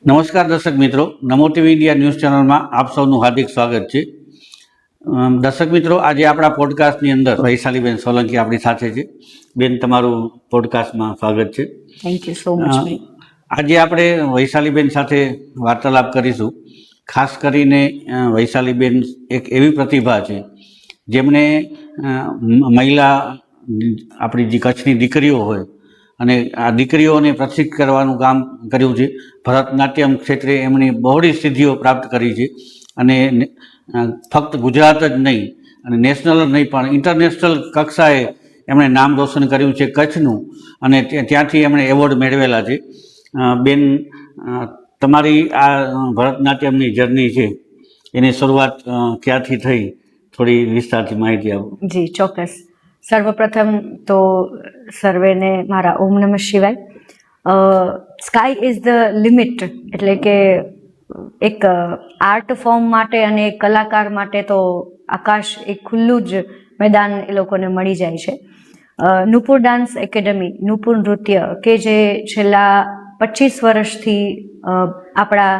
નમસ્કાર દર્શક મિત્રો, નમો ટીવી ઇન્ડિયા ન્યૂઝ ચેનલમાં આપ સૌનું હાર્દિક સ્વાગત છે. દર્શક મિત્રો, આજે આપણા પોડકાસ્ટની અંદર વૈશાલીબેન સોલંકી આપણી સાથે છે. બેન, તમારું પોડકાસ્ટમાં સ્વાગત છે. Thank you so much. આજે આપણે વૈશાલીબેન સાથે વાર્તાલાપ કરીશું. ખાસ કરીને વૈશાલીબેન એક એવી પ્રતિભા છે જેમણે મહિલા આપણી જે કચ્છની દીકરીઓ હોય અને આ દીકરીઓને પ્રશિક્ષિત કરવાનું કામ કર્યું છે. ભરતનાટ્યમ ક્ષેત્રે એમની બહોળી સિદ્ધિઓ પ્રાપ્ત કરી છે અને ફક્ત ગુજરાત જ નહીં અને નેશનલ જ નહીં પણ ઇન્ટરનેશનલ કક્ષાએ એમણે નામ રોશન કર્યું છે કચ્છનું, અને ત્યાંથી એમણે એવોર્ડ મેળવેલા છે. બેન, તમારી આ ભરતનાટ્યમની જર્ની છે એની શરૂઆત ક્યાંથી થઈ, થોડી વિસ્તારથી માહિતી આપો. જી ચોક્કસ. સર્વપ્રથમ તો સર્વેને મારા ઓમ નમઃ શિવાય. સ્કાય ઇઝ ધ લિમિટ, એટલે કે એક આર્ટ ફોર્મ માટે અને એક કલાકાર માટે તો આકાશ એક ખુલ્લું જ મેદાન એ લોકોને મળી જાય છે. નુપુર ડાન્સ એકેડમી, નુપુર નૃત્ય, કે જે છેલ્લા 25 વર્ષથી આપણા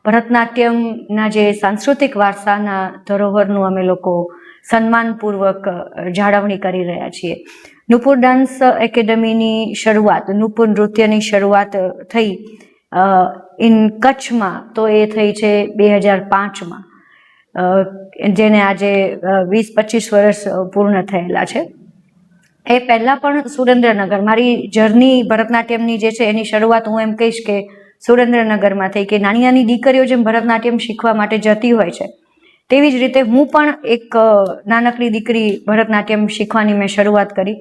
ભરતનાટ્યમના જે સાંસ્કૃતિક વારસાના ધરોહરનું અમે લોકો સન્માનપૂર્વક જાળવણી કરી રહ્યા છીએ. નુપુર ડાન્સ એકેડમીની શરૂઆત, નુપુર નૃત્યની શરૂઆત થઈ ઇન કચ્છમાં તો એ થઈ છે 2005માં, જેને આજે 20-25 વર્ષ પૂર્ણ થયેલા છે. એ પહેલાં પણ સુરેન્દ્રનગર, મારી જર્ની ભરતનાટ્યમની જે છે એની શરૂઆત હું એમ કહીશ કે સુરેન્દ્રનગરમાં થઈ, કે નાની નાની દીકરીઓ જેમ ભરતનાટ્યમ શીખવા માટે જતી હોય છે તેવી જ રીતે હું પણ એક નાનકડી દીકરી ભરતનાટ્યમ શીખવાની મેં શરૂઆત કરી.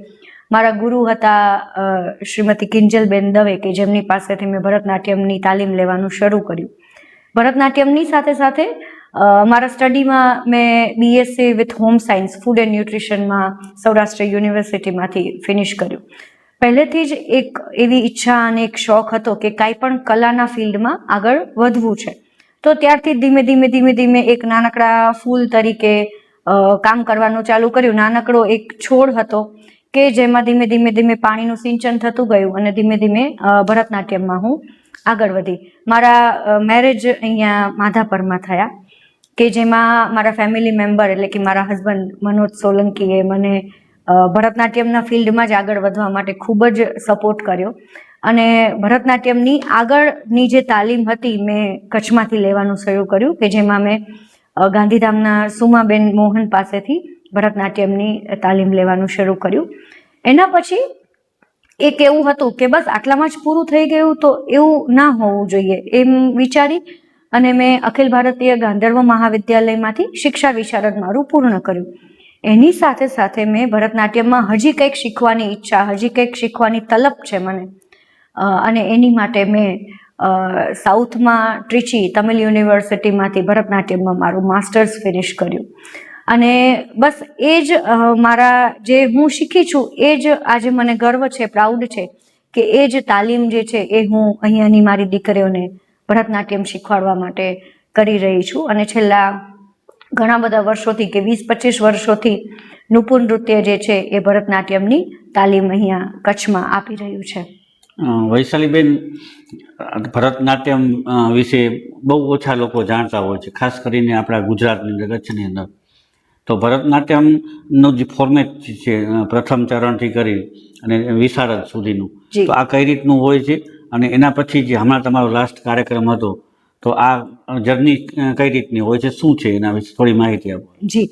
મારા ગુરુ હતા શ્રીમતી કિંજલબેન દવે, કે જેમની પાસેથી મેં ભરતનાટ્યમની તાલીમ લેવાનું શરૂ કર્યું. ભરતનાટ્યમની સાથે સાથે મારા સ્ટડીમાં મેં BSc with home science, food and ન્યુટ્રિશનમાં સૌરાષ્ટ્ર યુનિવર્સિટીમાંથી ફિનિશ કર્યું. પહેલેથી જ એક એવી ઈચ્છા અને એક શોખ હતો કે કાંઈ પણ કલાના ફિલ્ડમાં આગળ વધવું છે. તો ત્યારથી ધીમે ધીમે એક નાનકડા ફૂલ તરીકે કામ કરવાનું ચાલુ કર્યું. નાનકડો એક છોડ હતો કે જેમાં ધીમે પાણીનું સિંચન થતું ગયું અને ધીમે ભરતનાટ્યમમાં હું આગળ વધી. મારા મેરેજ અહીંયા માધાપરમાં થયા, કે જેમાં મારા ફેમિલી મેમ્બર એટલે કે મારા હસબન્ડ મનોજ સોલંકીએ મને ભરતનાટ્યમના ફિલ્ડમાં જ આગળ વધવા માટે ખૂબ જ સપોર્ટ કર્યો. અને ભરતનાટ્યમની આગળની જે તાલીમ હતી મેં કચ્છમાંથી લેવાનું શરૂ કર્યું, કે જેમાં મેં ગાંધીધામના સુમાબેન મોહન પાસેથી ભરતનાટ્યમની તાલીમ લેવાનું શરૂ કર્યું. એના પછી એક એવું હતું કે બસ આટલામાં જ પૂરું થઈ ગયું, તો એવું ના હોવું જોઈએ એમ વિચારી અને મેં અખિલ ભારતીય ગાંધર્વ મહાવિદ્યાલયમાંથી શિક્ષા વિશારદ મારું પૂર્ણ કર્યું. એની સાથે સાથે મેં ભરતનાટ્યમમાં હજી કંઈક શીખવાની ઈચ્છા, હજી કંઈક શીખવાની તલબ છે મને, અને એની માટે મેં સાઉથમાં ટ્રિચી તમિલ યુનિવર્સિટીમાંથી ભરતનાટ્યમમાં મારું માસ્ટર્સ ફિનિશ કર્યું. અને બસ એ જ મારા જે હું શીખી છું એ જ આજે મને ગર્વ છે, પ્રાઉડ છે કે એ જ તાલીમ જે છે એ હું અહીંયાની મારી દીકરીઓને ભરતનાટ્યમ શીખવાડવા માટે કરી રહી છું. અને છેલ્લા ઘણા બધા વર્ષોથી, કે 20-25 વર્ષોથી નુપુર નૃત્ય જે છે એ ભરતનાટ્યમની તાલીમ અહીંયા કચ્છમાં આપી રહ્યું છે. વૈશાલીબેન, ભરતનાટ્યમ વિશે બહુ ઓછા લોકો જાણતા હોય છે, ખાસ કરીને આપણા ગુજરાતની અંદર, કચ્છની અંદર. તો ભરતનાટ્યમનું જે ફોર્મેટ છે પ્રથમ ચરણથી કરી અને વિશારદ સુધીનું, તો આ કઈ રીતનું હોય છે? અને એના પછી જે હમણાં તમારો લાસ્ટ કાર્યક્રમ હતો, તો આ જર્ની કઈ રીતની હોય છે, શું છે એના વિશે થોડી માહિતી આપો. જી,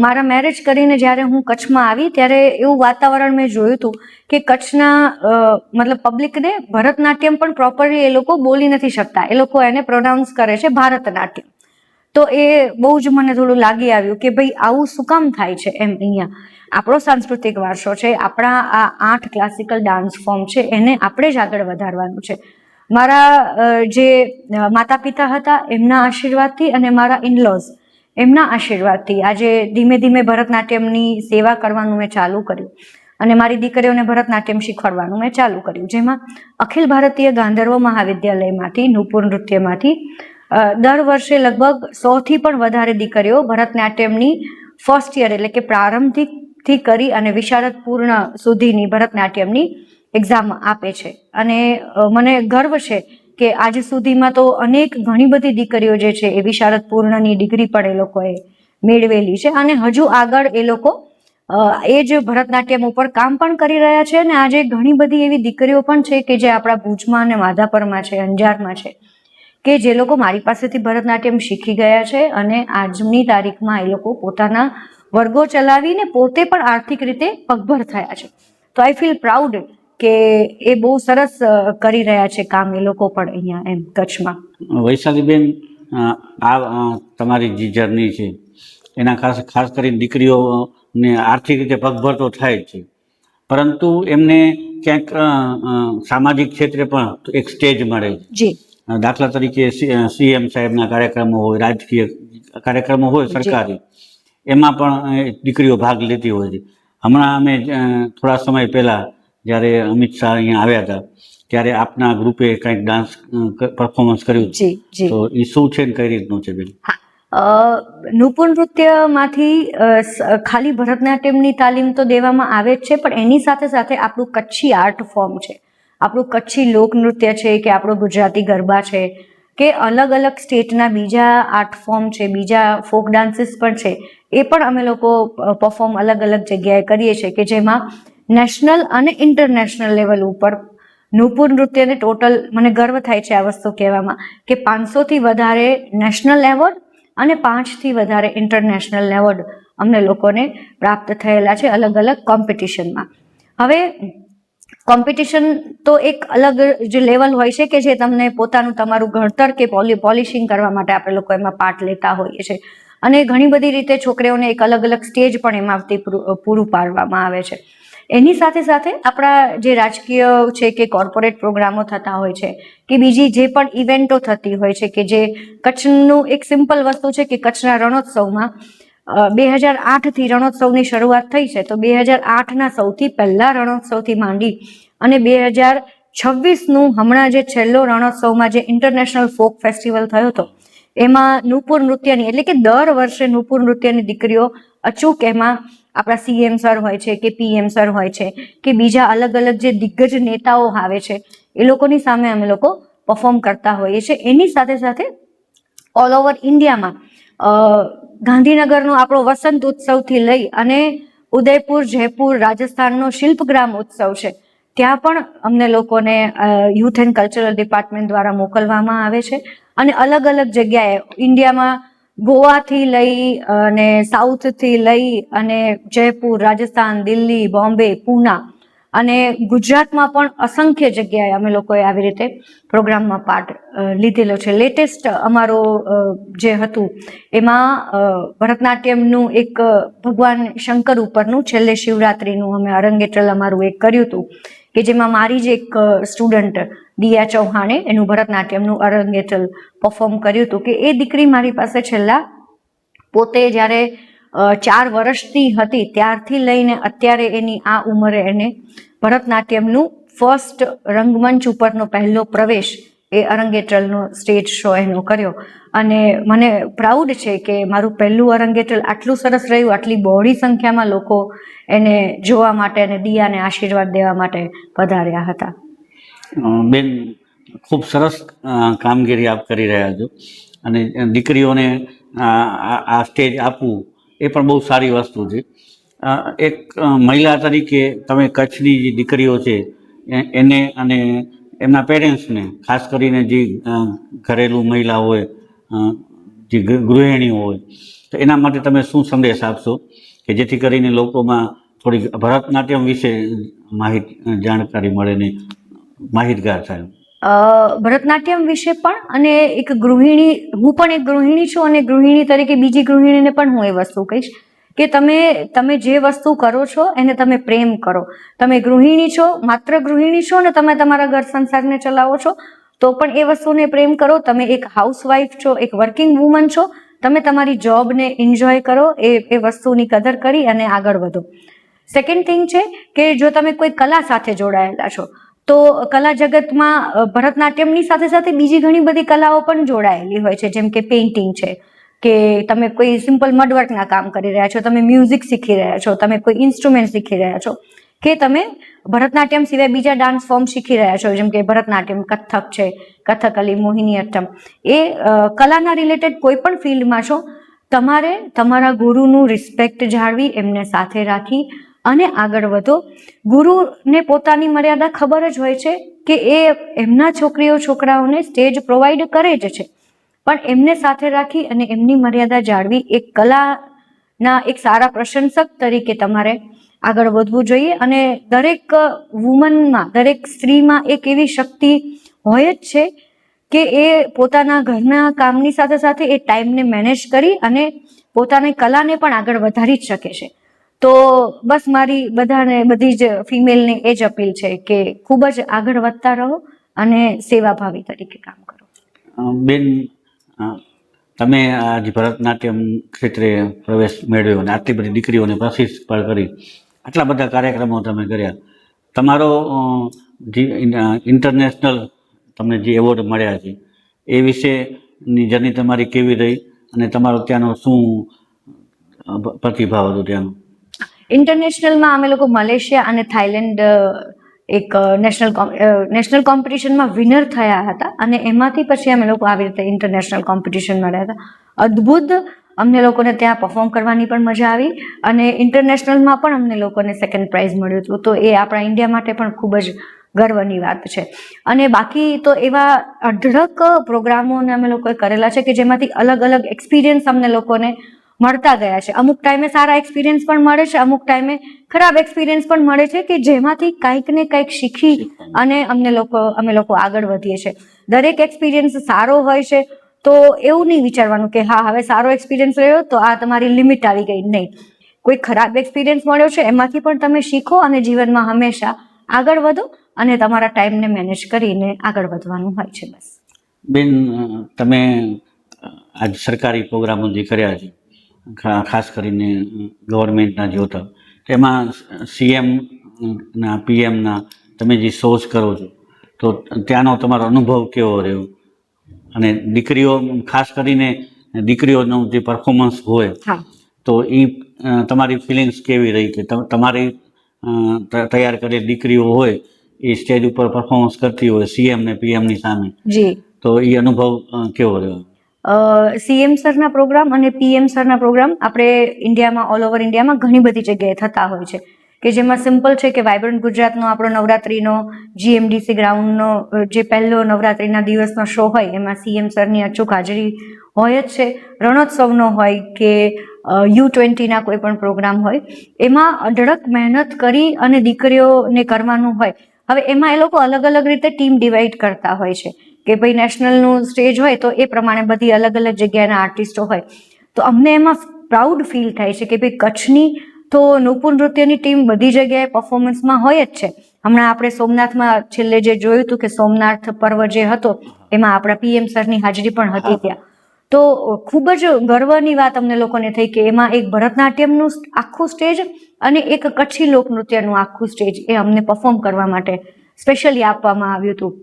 મારા મેરેજ કરીને જ્યારે હું કચ્છમાં આવી ત્યારે એવું વાતાવરણ મેં જોયું હતું કે કચ્છના મતલબ પબ્લિકને ભરતનાટ્યમ પણ પ્રોપરલી એ લોકો બોલી નથી શકતા, એ લોકો એને પ્રોનાઉન્સ કરે છે ભારતનાટ્યમ. તો એ બહુ જ મને થોડું લાગી આવ્યું કે ભાઈ આવું શું કામ થાય છે એમ. અહીંયા આપણો સાંસ્કૃતિક વારસો છે, આપણા આ 8 ક્લાસિકલ ડાન્સ ફોર્મ છે, એને આપણે જ આગળ વધારવાનું છે. મારા જે માતા પિતા હતા એમના આશીર્વાદથી અને મારા ઇનલોઝ એમના આશીર્વાદથી આજે ધીમે ભરતનાટ્યમની સેવા કરવાનું મેં ચાલુ કર્યું અને મારી દીકરીઓને ભરતનાટ્યમ શીખવાડવાનું મેં ચાલુ કર્યું. જેમાં અખિલ ભારતીય ગાંધર્વ મહાવિદ્યાલયમાંથી, નુપુર નૃત્યમાંથી દર વર્ષે લગભગ 100થી પણ વધારે દીકરીઓ ભરતનાટ્યમની ફર્સ્ટ યર એટલે કે પ્રારંભિકથી કરી અને વિશારદ પૂર્ણ સુધીની ભરતનાટ્યમની એક્ઝામ આપે છે. અને મને ગર્વ છે કે આજ સુધીમાં તો ઘણી બધી દીકરીઓ જે છે એ વિશારદ પૂર્ણની ડિગ્રી પણ એ લોકોએ મેળવેલી છે અને હજુ આગળ એ લોકો એ જ ભરતનાટ્યમ ઉપર કામ પણ કરી રહ્યા છે. અને આજે ઘણી બધી એવી દીકરીઓ પણ છે કે જે આપણા ભુજમાં અને માધાપરમાં છે, અંજારમાં છે, કે જે લોકો મારી પાસેથી ભરતનાટ્યમ શીખી ગયા છે અને આજની તારીખમાં એ લોકો પોતાના વર્ગો ચલાવીને પોતે પણ આર્થિક રીતે પગભર થયા છે. તો આઈ ફીલ પ્રાઉડ કે એ બહુ સરસ કરી રહ્યા છે કામ એ લોકો પણ અહીંયા એમ કચ્છમાં. વૈશાલીબેન, આ તમારી જે જર્ની છે એના ખાસ કરીને દીકરીઓને આર્થિક રીતે પગભર તો થાય જ છે, પરંતુ એમને ક્યાંક સામાજિક ક્ષેત્રે પણ એક સ્ટેજ મળે છે. જી. દાખલા તરીકે સીએમ સાહેબના કાર્યક્રમો હોય, રાજકીય કાર્યક્રમો હોય સરકારી, એમાં પણ દીકરીઓ ભાગ લેતી હોય છે. હમણાં અમે થોડા સમય પહેલાં જ્યારે અમિત શાહ અહીંયા આવ્યા હતા ત્યારે આપના ગ્રુપે કંઈક ડાન્સ પરફોર્મન્સ કર્યું. તો એ શું છે ને કઈ રીતનું છે બેન? નૃપુર નૃત્યમાંથી ખાલી ભરતનાટ્યમની તાલીમ તો દેવામાં આવે જ છે, પણ એની સાથે સાથે આપણું કચ્છી આર્ટ ફોર્મ છે, આપણું કચ્છી લોકનૃત્ય છે, કે આપણો ગુજરાતી ગરબા છે, કે અલગ અલગ સ્ટેટના બીજા આર્ટ ફોર્મ છે, બીજા ફોક ડાન્સીસ પણ છે, એ પણ અમે લોકો પરફોર્મ અલગ અલગ જગ્યાએ કરીએ છીએ, કે જેમાં નેશનલ અને ઇન્ટરનેશનલ લેવલ ઉપર નૃપુર નૃત્યને ટોટલ, મને ગર્વ થાય છે આ વસ્તુ કહેવામાં, કે 500થી વધારે નેશનલ એવોર્ડ અને 5થી વધારે ઇન્ટરનેશનલ એવોર્ડ અમને લોકોને પ્રાપ્ત થયેલા છે અલગ અલગ કોમ્પિટિશનમાં. હવે કોમ્પિટિશન તો એક અલગ જે લેવલ હોય છે કે જે તમને તમારું ઘડતર કે પોલિશિંગ કરવા માટે આપણે લોકો એમાં પાર્ટ લેતા હોઈએ છીએ, અને ઘણી બધી રીતે છોકરીઓને એક અલગ અલગ સ્ટેજ પણ એમાંથી પૂરું પાડવામાં આવે છે. એની સાથે સાથે આપણા જે રાજકીય છે કે કોર્પોરેટ પ્રોગ્રામો થતા હોય છે, કે બીજી જે પણ ઇવેન્ટો થતી હોય છે, કે જે કચ્છનું એક સિમ્પલ વસ્તુ છે કે કચ્છના રણોત્સવમાં 2008થી રણોત્સવની શરૂઆત થઈ છે, તો 2008ના સૌથી પહેલા રણોત્સવથી માંડી અને 2026નું હમણાં જે છેલ્લો રણોત્સવમાં જે ઇન્ટરનેશનલ ફોક ફેસ્ટિવલ થયો હતો, એમાં નૃપુર નૃત્યની, એટલે કે દર વર્ષે નૃપુર નૃત્યની દીકરીઓ અચૂક એમાં આપણા સીએમ સર હોય છે કે પીએમ સર હોય છે કે બીજા અલગ અલગ જે દિગ્ગજ નેતાઓ આવે છે એ લોકોની સામે અમે લોકો પરફોર્મ કરતા હોઈએ છીએ. એની સાથે સાથે ઓલ ઓવર ઇન્ડિયામાં ગાંધીનગરનો આપણો વસંત ઉત્સવથી લઈ અને ઉદયપુર, જયપુર, રાજસ્થાનનો શિલ્પગ્રામ ઉત્સવ છે, ત્યાં પણ અમને લોકોને યુથ એન્ડ કલ્ચરલ ડિપાર્ટમેન્ટ દ્વારા મોકલવામાં આવે છે. અને અલગ અલગ જગ્યાએ ઇન્ડિયામાં ગોવાથી લઈ અને સાઉથથી લઈ અને જયપુર, રાજસ્થાન, દિલ્હી, બોમ્બે, પૂના અને ગુજરાતમાં પણ અસંખ્ય જગ્યાએ અમે લોકોએ આવી રીતે પ્રોગ્રામમાં પાર્ટ લીધેલો છે. લેટેસ્ટ અમારો જે હતું એમાં ભરતનાટ્યમનું એક ભગવાન શંકર ઉપરનું છેલ્લે શિવરાત્રિનું અમે અરંગેટ્રલ અમારું એક કર્યું હતું, કે જેમાં મારી જ એક સ્ટુડન્ટ દિયા ચૌહાણે એનું ભરતનાટ્યમનું અરંગેટ્રલ પરફોર્મ કર્યું હતું. કે એ દીકરી મારી પાસે છેલ્લા પોતે જ્યારે 4 વર્ષની હતી ત્યારથી લઈને અત્યારે એની આ ઉંમરે એને ભરતનાટ્યમનું ફર્સ્ટ રંગમંચ ઉપરનો પહેલો પ્રવેશ એ અરંગેટ્રલનો સ્ટેજ શો એનો કર્યો. અને મને પ્રાઉડ છે કે મારું પહેલું અરંગેટ્રલ આટલું સરસ રહ્યું, આટલી બહોળી સંખ્યામાં લોકો એને જોવા માટે અને દિયાને આશીર્વાદ દેવા માટે પધાર્યા હતા. બેન, ખૂબ સરસ કામગીરી આપ કરી રહ્યા છો, અને દીકરીઓને આ સ્ટેજ આપવું એ પણ બહુ સારી વસ્તુ છે. એક મહિલા તરીકે તમે કચ્છની જે દીકરીઓ છે એને અને એમના પેરેન્ટ્સને, ખાસ કરીને જે ઘરેલું મહિલા હોય, જે ગૃહિણીઓ હોય, તો એના માટે તમે શું સંદેશ આપશો કે જેથી કરીને લોકોમાં થોડી ભરતનાટ્યમ વિશે જાણકારી મળે ને માહિતગાર થાય? ભરતનાટ્યમ વિશે પણ, અને એક ગૃહિણી, હું પણ એક ગૃહિણી છું, અને ગૃહિણી તરીકે બીજી ગૃહિણીને પણ હું એ વસ્તુ કહીશ કે તમે જે વસ્તુ કરો છો એને તમે પ્રેમ કરો. તમે ગૃહિણી છો, માત્ર ગૃહિણી છો, ને તમે તમારા ઘર સંસારને ચલાવો છો તો પણ એ વસ્તુને પ્રેમ કરો. તમે એક હાઉસવાઈફ છો, એક વર્કિંગ વુમન છો, તમે તમારી જોબને એન્જોય કરો, એ વસ્તુની કદર કરી અને આગળ વધો. સેકન્ડ થિંગ છે કે જો તમે કોઈ કલા સાથે જોડાયેલા છો તો કલા જગતમાં ભરતનાટ્યમની સાથે સાથે બીજી ઘણી બધી કલાઓ પણ જોડાયેલી હોય છે, જેમ કે પેઇન્ટિંગ છે, કે તમે કોઈ સિમ્પલ મડવર્કના કામ કરી રહ્યા છો, તમે મ્યુઝિક શીખી રહ્યા છો, તમે કોઈ ઇન્સ્ટ્રુમેન્ટ શીખી રહ્યા છો, કે તમે ભરતનાટ્યમ સિવાય બીજા ડાન્સ ફોર્મ શીખી રહ્યા છો, જેમ કે ભરતનાટ્યમ, કથક છે, કથકલી, મોહિનીઅટ્ટમ, એ કલાના રિલેટેડ કોઈ પણ ફિલ્ડમાં છો, તમારે તમારા ગુરુનું રિસ્પેક્ટ જાળવી, એમને સાથે રાખી અને આગળ વધો. ગુરુને પોતાની મર્યાદા ખબર જ હોય છે કે એ એમના છોકરાઓને સ્ટેજ પ્રોવાઈડ કરે જ છે, પણ એમને સાથે રાખી અને એમની મર્યાદા જાળવી એક કલાના એક સારા પ્રશંસક તરીકે તમારે આગળ વધવું જોઈએ. અને દરેક વુમનમાં, દરેક સ્ત્રીમાં એક એવી શક્તિ હોય જ છે કે એ પોતાના ઘરના કામની સાથે સાથે એ ટાઈમને મેનેજ કરી અને પોતાની કલાને પણ આગળ વધારી જ શકે છે. તો બસ મારી બધી જ ફિમેલને એ જ અપીલ છે કે ખૂબ જ આગળ વધતા રહો અને સેવાભાવી તરીકે કામ કરો. બેન, તમે આજ ભરતનાટ્યમ ક્ષેત્રે પ્રવેશ મેળવ્યો અને આટલી બધી દીકરીઓને પ્રશિક્ષિત પણ કરી, આટલા બધા કાર્યક્રમો તમે કર્યા, તમારો જે ઇન્ટરનેશનલ તમને જે એવોર્ડ મળ્યા છે એ વિશેની જર્ની તમારી કેવી રહી અને તમારો ત્યાંનો શું પ્રતિભાવ હતો ત્યાંનો? ઇન્ટરનેશનલમાં અમે લોકો મલેશિયા અને થાઈલેન્ડ એક નેશનલ કોમ્પિટિશનમાં વિનર થયા હતા અને એમાંથી પછી અમે લોકો આવી રીતે ઇન્ટરનેશનલ કોમ્પિટિશનમાં રહ્યા હતા. અદ્ભુત અમને લોકોને ત્યાં પરફોર્મ કરવાની પણ મજા આવી અને ઇન્ટરનેશનલમાં પણ અમને લોકોને સેકન્ડ પ્રાઇઝ મળ્યું હતું. તો એ આપણા ઇન્ડિયા માટે પણ ખૂબ જ ગર્વની વાત છે. અને બાકી તો એવા અઢળક પ્રોગ્રામોને અમે લોકોએ કરેલા છે કે જેમાંથી અલગ અલગ એક્સપિરિયન્સ અમને લોકોને મળતા ગયા છે. અમુક ટાઈમે સારા એક્સપિરિયન્સ પણ મળે છે, અમુક ટાઈમે ખરાબ એક્સપિરિયન્સ પણ મળે છે કે જેમાંથી કંઈક ને કંઈક શીખી અને અમે લોકો આગળ વધીએ છીએ. દરેક એક્સપિરિયન્સ સારો હોય છે તો એવું નહીં વિચારવાનું કે હા હવે સારો એક્સપિરિયન્સ રહ્યો તો આ તમારી લિમિટ આવી ગઈ. નહીં, કોઈ ખરાબ એક્સપિરિયન્સ મળ્યો છે એમાંથી પણ તમે શીખો અને જીવનમાં હંમેશા આગળ વધો અને તમારા ટાઈમને મેનેજ કરીને આગળ વધવાનું હોય છે. બસ બેન, તમે આજ સરકારી પ્રોગ્રામો જે કર્યા છે, ખાસ કરીને ગવર્મેન્ટના જે હતા, તેમાં CMના PMના તમે જે શોઝ કરો છો, તો ત્યાંનો તમારો અનુભવ કેવો રહ્યો? અને દીકરીઓ, ખાસ કરીને દીકરીઓનું જે પરફોર્મન્સ હોય તો એ તમારી ફિલિંગ્સ કેવી રહી કે તમારી તૈયાર કરેલી દીકરીઓ હોય એ સ્ટેજ ઉપર પરફોર્મન્સ કરતી હોય CM ને PMની સામે, તો એ અનુભવ કેવો રહ્યો? CM સરના પ્રોગ્રામ અને PM સરના પ્રોગ્રામ આપણે ઇન્ડિયામાં, ઓલ ઓવર ઇન્ડિયામાં ઘણી બધી જગ્યાએ થતા હોય છે કે જેમાં સિમ્પલ છે કે વાઇબ્રન્ટ ગુજરાતનો આપણો નવરાત્રિનો GMDC ગ્રાઉન્ડનો જે પહેલો નવરાત્રિના દિવસનો શો હોય એમાં CM સરની અચૂક હાજરી હોય જ છે. રણોત્સવનો હોય કે U20ના કોઈ પણ પ્રોગ્રામ હોય, એમાં અઢળક મહેનત કરી અને દીકરીઓને કરવાનું હોય. હવે એમાં એ લોકો અલગ અલગ રીતે ટીમ ડિવાઈડ કરતા હોય છે કે ભાઈ નેશનલનું સ્ટેજ હોય તો એ પ્રમાણે બધી અલગ અલગ જગ્યાના આર્ટિસ્ટો હોય. તો અમને એમાં પ્રાઉડ ફીલ થાય છે કે ભાઈ કચ્છની તો નુપુર નૃત્યની ટીમ બધી જગ્યાએ પરફોર્મન્સમાં હોય જ છે. હમણાં આપણે સોમનાથમાં છેલ્લે જે જોયું હતું કે સોમનાથ પર્વ જે હતો એમાં આપણા PM સરની હાજરી પણ હતી ત્યાં. તો ખૂબ જ ગર્વની વાત અમને લોકોને થઈ કે એમાં એક ભરતનાટ્યમનું આખું સ્ટેજ અને એક કચ્છી લોકનૃત્યનું આખું સ્ટેજ એ અમને પરફોર્મ કરવા માટે સ્પેશિયલી આપવામાં આવ્યું હતું.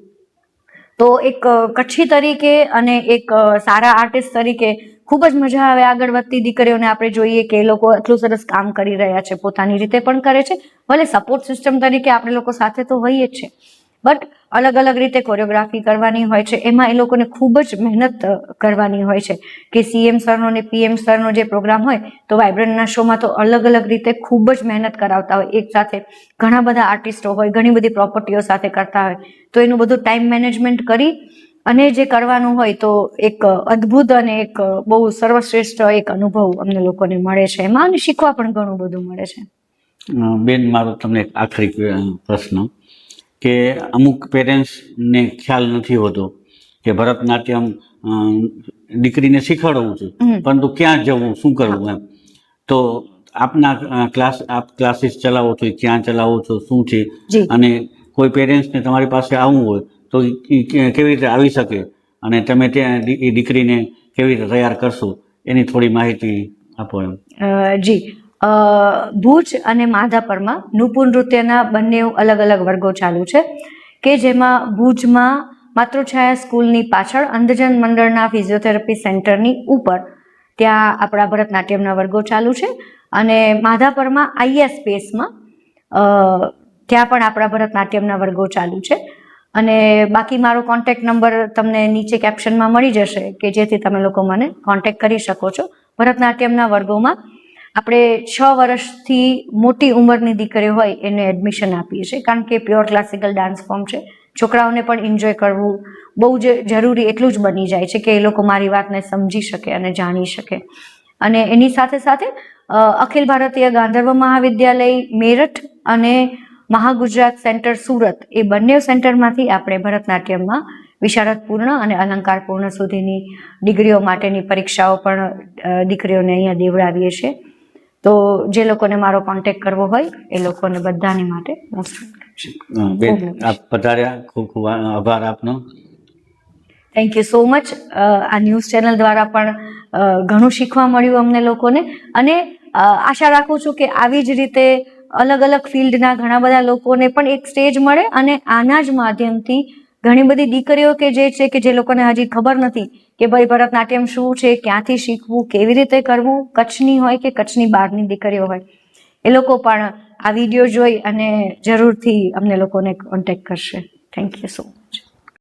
તો એક કચ્છી તરીકે અને એક સારા આર્ટિસ્ટ તરીકે ખૂબ જ મજા આવે. આગળ વધતી દીકરીઓને આપણે જોઈએ કે એ લોકો એટલું સરસ કામ કરી રહ્યા છે, પોતાની રીતે પણ કરે છે. ભલે સપોર્ટ સિસ્ટમ તરીકે આપણે લોકો સાથે તો હોઈએ જ છે, બટ અલગ અલગ રીતે કોરિયોગ્રાફી કરવાની હોય છે. એમાં એ લોકોને ખૂબ જ મહેનત કરવાની હોય છે કે CM સરનો અને PM સરનો જે પ્રોગ્રામ હોય તો વાઇબ્રન્ટના શોમાં તો અલગ અલગ રીતે ખૂબ જ મહેનત કરાવતા હોય. એક સાથે ઘણા બધા આર્ટિસ્ટો હોય, ઘણી બધી પ્રોપર્ટીઓ સાથે કરતા હોય, તો એનું બધું ટાઈમ મેનેજમેન્ટ કરી અને જે કરવાનું હોય તો એક અદ્ભુત અને એક બહુ સર્વશ્રેષ્ઠ એક અનુભવ અમને લોકોને મળે છે એમાં, અને શીખવા પણ ઘણું બધું મળે છે. બેન, મારો તમને એક આખરી પ્રશ્ન કે અમુક પેરેન્ટ્સને ખ્યાલ નથી હોતો કે ભરતનાટ્યમ દીકરીને શીખવાડવું છે, પરંતુ ક્યાં જવું, શું કરવું એમ. તો આપના ક્લાસીસ ચલાવો છો, ક્યાં ચલાવો છો, શું છે, અને કોઈ પેરેન્ટ્સને તમારી પાસે આવવું હોય તો કેવી રીતે આવી શકે અને તમે ત્યાં એ દીકરીને કેવી રીતે તૈયાર કરશો એની થોડી માહિતી આપો એમ. જી, ભુજ અને માધાપરમાં નુપુર નૃત્યના બંને અલગ અલગ વર્ગો ચાલુ છે કે જેમાં ભુજમાં માતૃછાયા સ્કૂલની પાછળ અંધજન મંડળના ફિઝિયોથેરાપી સેન્ટરની ઉપર ત્યાં આપણા ભરતનાટ્યમના વર્ગો ચાલુ છે. અને માધાપરમાં IS સ્પેસમાં ત્યાં પણ આપણા ભરતનાટ્યમના વર્ગો ચાલુ છે. અને બાકી મારો કોન્ટેક્ટ નંબર તમને નીચે કેપ્શનમાં મળી જશે કે જેથી તમે લોકો મને કોન્ટેક્ટ કરી શકો છો. ભરતનાટ્યમના વર્ગોમાં આપણે 6 વર્ષથી મોટી ઉંમરની દીકરીઓ હોય એને એડમિશન આપીએ છીએ, કારણ કે પ્યોર ક્લાસિકલ ડાન્સ ફોર્મ છે. છોકરાઓને પણ એન્જોય કરવું બહુ જ જરૂરી એટલું જ બની જાય છે કે એ લોકો મારી વાતને સમજી શકે અને જાણી શકે. અને એની સાથે સાથે અખિલ ભારતીય ગાંધર્વ મહાવિદ્યાલય મેરઠ અને મહાગુજરાત સેન્ટર સુરત, એ બંને સેન્ટરમાંથી આપણે ભરતનાટ્યમમાં વિશારદ પૂર્ણ અને અલંકાર પૂર્ણ સુધીની ડિગ્રીઓ માટેની પરીક્ષાઓ પણ દીકરીઓને અહીંયા દેવડાવીએ છીએ. તો જે લોકોને મારો કોન્ટેક્ટ કરવો હોય એ લોકોને બધાની માટે મોસ્ટ બેન આપ પધાર્યા, ખૂબ ખૂબ આભાર આપનો. Thank you so much. આ ન્યૂઝ ચેનલ દ્વારા પણ ઘણું શીખવા મળ્યું અમને લોકોને, અને આશા રાખું છું કે આવી જ રીતે અલગ અલગ ફિલ્ડના ઘણા બધા લોકોને પણ એક સ્ટેજ મળે, અને આના જ માધ્યમથી ઘણી બધી દીકરીઓ કે જે છે કે જે લોકોને હજી ખબર નથી કે ભાઈ ભરતનાટ્યમ શું છે, ક્યાંથી શીખવું, કેવી રીતે કરવું, કચ્છની હોય કે કચ્છની બહારની દીકરીઓ હોય, એ લોકો પણ આ વિડીયો જોઈ અને જરૂરથી અમને લોકોને કોન્ટેક્ટ કરશે. Thank you so much.